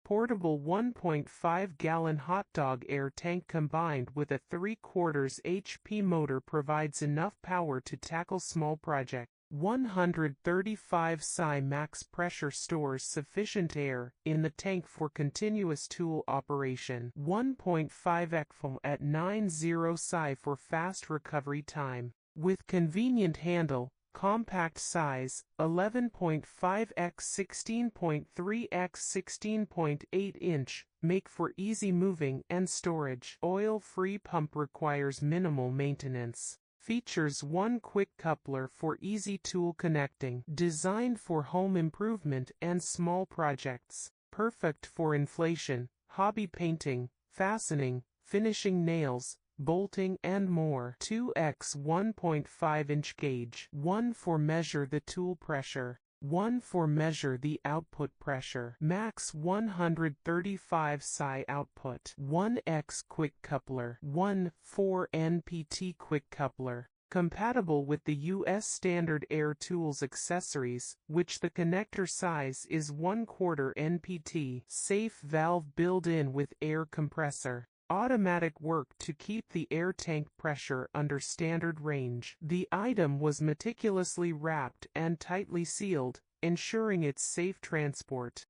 Portable 1.5-gallon hotdog air tank combined with a 3/4 HP motor provides enough power to tackle small projects. 135 psi max pressure stores sufficient air in the tank for continuous tool operation. 1.5 ECFL at 90 psi for fast recovery time. With convenient handle, compact size, 11.5 x 16.3 x 16.8 inch, make for easy moving and storage. Oil-free pump requires minimal maintenance. Features one quick coupler for easy tool connecting. Designed for home improvement and small projects. Perfect for inflation, hobby painting, fastening, finishing nails, bolting and more. 2x 1.5 inch gauge. 1 for measure the tool pressure. 1 for measure the output pressure. Max 135 psi output. 1x quick coupler. 1 4 NPT quick coupler. Compatible with the US standard air tools accessories, which the connector size is 1/4 NPT. Safe valve built-in with air compressor. Automatic work to keep the air tank pressure under standard range. The item was meticulously wrapped and tightly sealed, ensuring its safe transport.